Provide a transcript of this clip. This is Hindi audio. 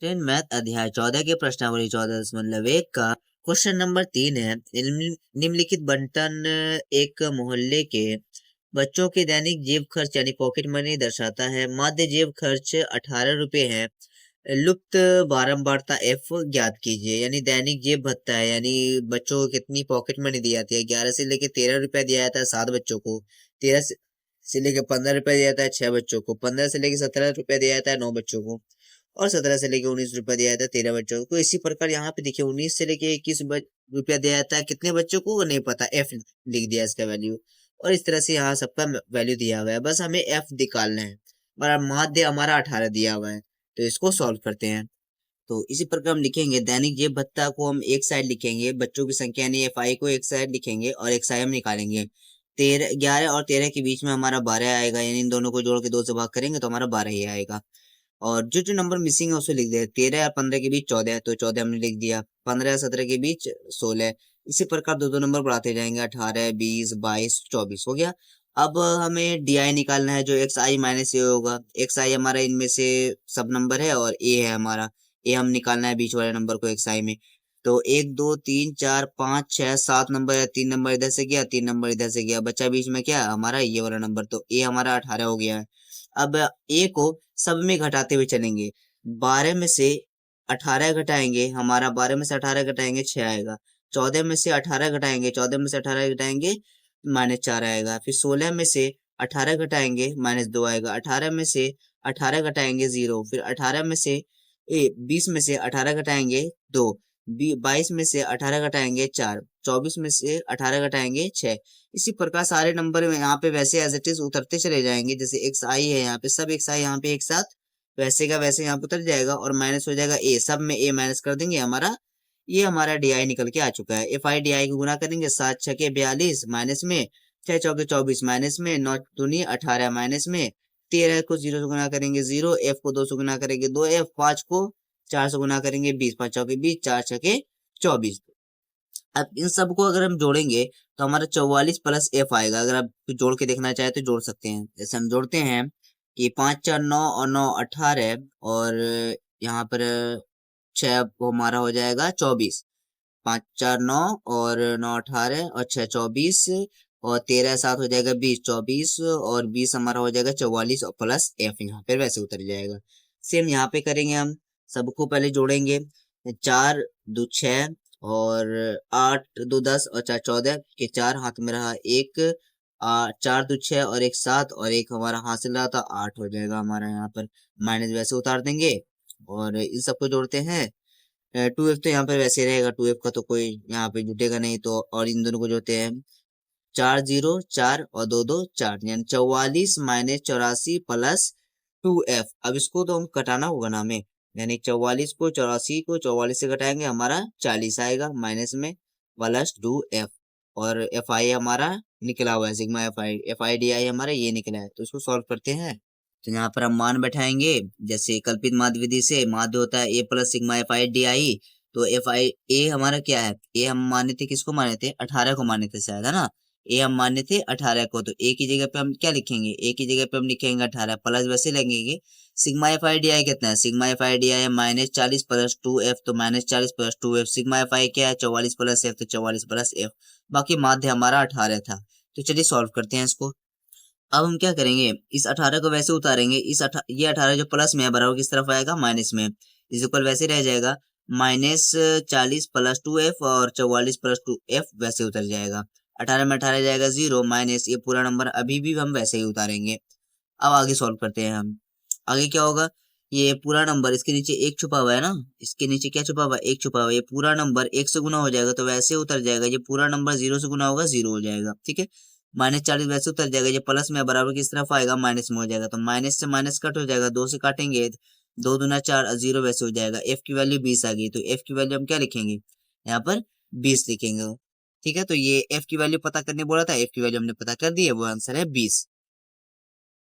टेन मैथ अध्याय 14 के प्रश्नावली 14.1 का क्वेश्चन नंबर 3 है। निम्नलिखित बंटन एक मोहल्ले के बच्चों के दैनिक जेब खर्च यानी पॉकेट मनी दर्शाता है। माध्य जेब खर्च 18 रुपए है। लुप्त बारंबारता एफ ज्ञात कीजिए। यानी दैनिक जेब भत्ता है, यानी बच्चों को कितनी पॉकेट मनी दी जाती है। 11 से लेके 13 रुपया दिया जाता है 7 बच्चों को। 13 से लेके 15 रुपया दिया जाता है 6 बच्चों को। 15 से लेके 17 रुपया दिया जाता है 9 बच्चों को। और 17 से लेके 19 रुपया दिया जाता है 13 बच्चों को। तो इसी प्रकार यहाँ पे देखिए 19 से लेके 21 रुपया दिया जाता है कितने बच्चों को, वो नहीं पता, एफ लिख दिया इसका वैल्यू। और इस तरह से यहाँ सबका वैल्यू दिया हुआ है, बस हमें एफ निकालना है। और माध्य हमारा 18 दिया हुआ है, तो इसको सॉल्व करते हैं। तो इसी प्रकार हम लिखेंगे दैनिक जेब भत्ता को हम एक साइड लिखेंगे, बच्चों की संख्या यानी एफ आई को एक साइड लिखेंगे और एक साइड हम निकालेंगे। 11 और 13 के बीच में हमारा 12 आएगा, यानी इन दोनों को जोड़ के 2 से भाग करेंगे तो हमारा 12 ही आएगा। और जो जो नंबर मिसिंग है उसे लिख दे। 13 और 15 के बीच 14 है तो 14 हमने लिख दिया। 15 और 17 के बीच 16। इसी प्रकार दो दो नंबर बढ़ाते जाएंगे, 18, 20, 22, 24 हो गया। अब हमें डी आई निकालना है जो एक्स आई माइनस ए होगा। एक्स आई हमारा इनमें से सब नंबर है और ए है हमारा। ए हम निकालना है बीच वाले नंबर को एक्स आई में। तो 1, 2, 3, 4, 5, 6, 7 नंबर है। 3 नंबर इधर से गया, 3 नंबर इधर से गया, बच्चा बीच में क्या हमारा ये वाला नंबर। तो ए हमारा 18 हो गया है। अब ए को सब में घटाते हुए चलेंगे। 12 में से 18 घटाएंगे, हमारा 12 में से 18 घटाएंगे 6 आएगा। 14 में से 18 घटाएंगे, 14 में से 18 घटाएंगे -4 आएगा। फिर 16 में से 18 घटाएंगे -2 आएगा। 18 में से 18 घटाएंगे 0। फिर 18 में से 20 में से 18 घटाएंगे 2। 22 में से 18 घटाएंगे 4। 24 में से 18 घटाएंगे 6। इसी प्रकार सारे नंबर में यहाँ पे वैसे एज इट इज उतरते चले जाएंगे। जैसे एक्स आई है यहाँ पे, सब एक्स आई यहाँ पे एक साथ वैसे का वैसे यहाँ पे उतर जाएगा और माइनस हो जाएगा ए। सब में ए माइनस कर देंगे, हमारा ये हमारा डी आई निकल के आ चुका है। एफ आई डी आई को गुना करेंगे, 7 छके 42 माइनस में 6 चौके 24 माइनस में 9 दूनी 18 माइनस में 13 को 0 से गुना करेंगे 0। एफ को 2 से गुना करेंगे 2 एफ। 5 को 4 से गुना करेंगे 20। 5 चौके 20, 4 छके 24। अब इन सब को अगर हम जोड़ेंगे तो हमारा 44 प्लस एफ आएगा। अगर आप जोड़ के देखना चाहे तो जोड़ सकते हैं। जैसे हम जोड़ते हैं कि 5 4 9 और 9 18 और यहाँ पर 6 वो हमारा हो जाएगा 24। 5 4 9 और 9 18 और 6 24 और 13 7 हो जाएगा 20। 24 और 20 हमारा हो जाएगा 44 और प्लस एफ यहाँ पे वैसे उतर जाएगा। सेम यहाँ पे करेंगे, हम सबको पहले जोड़ेंगे। 4 2 6 और 8 2 10 और 4 14 के 4 हाथ में रहा 1। 4 2 6 और 1 7 और 1 हमारा हासिल रहा था 8 हो जाएगा हमारा। यहाँ पर माइनस वैसे उतार देंगे और इन सबको जोड़ते हैं। 2f तो यहाँ पर वैसे रहेगा, 2f का तो कोई यहाँ पे जुटेगा नहीं, तो और इन दोनों को जोड़ते हैं। 4 0 4 और 2 2 4 यानी 44 माइनस 84 प्लस 2f। अब इसको तो हम कटाना होगा ना हमें, यानी 44 को 84 को 44 से घटाएंगे हमारा 40 आएगा माइनस में प्लस 2f। और एफ आई हमारा निकला हुआ है, सिग्मा एफ आई डी आई हमारा ये निकला है। तो इसको सॉल्व करते हैं। तो यहाँ पर हम मान बैठाएंगे। जैसे कल्पित माध्य विधि से माध्य होता है A plus sigma F I D I. तो एफ आई ए हमारा क्या है, ए हम माने थे किसको माने थे, 18 को माने थे शायद, है ना। ए हम माने थे 18 को, तो ए की जगह पे हम क्या लिखेंगे, ए की जगह पे हम लिखेंगे 18 प्लस वैसे लगेंगे सिग्मा एफ आई डी आई कितना है, सिग्मा एफ आई डी आई है -40 प्लस 2f। तो -40 प्लस 2f। सिग्मा एफ आई क्या है 44 प्लस एफ, तो 44 प्लस एफ। बाकी माध्य हमारा 18 था। तो चलिए सॉल्व करते हैं इसको। अब हम क्या करेंगे, इस 18 को वैसे उतारेंगे। ये 18 जो प्लस में है बराबर किस तरफ आएगा, माइनस में। इस ऊपर वैसे रह जाएगा -40 प्लस 2f और 44 प्लस 2f वैसे उतर जाएगा। 18 में 18 जाएगा 0 माइनस ये पूरा नंबर अभी भी हम वैसे ही उतारेंगे। अब आगे सॉल्व करते हैं हम। आगे क्या होगा, ये पूरा नंबर इसके नीचे एक छुपा हुआ है ना, इसके नीचे क्या छुपा हुआ है, एक छुपा हुआ है। ये पूरा नंबर एक से गुना हो जाएगा तो वैसे उतर जाएगा। ये पूरा नंबर 0 से गुना होगा 0 हो जाएगा, ठीक है। -40 वैसे उतर जाएगा। ये प्लस में बराबर किस तरफ आएगा, माइनस में हो जाएगा। तो माइनस से माइनस कट हो जाएगा, 2 से काटेंगे 2 दूना 4 0 वैसे हो जाएगा। एफ की वैल्यू 20 आ गई, तो एफ की वैल्यू हम क्या लिखेंगे, यहाँ पर 20 लिखेंगे, ठीक है। तो ये एफ की वैल्यू पता करने बोला था, एफ की वैल्यू हमने पता कर दी है, वो आंसर है 20।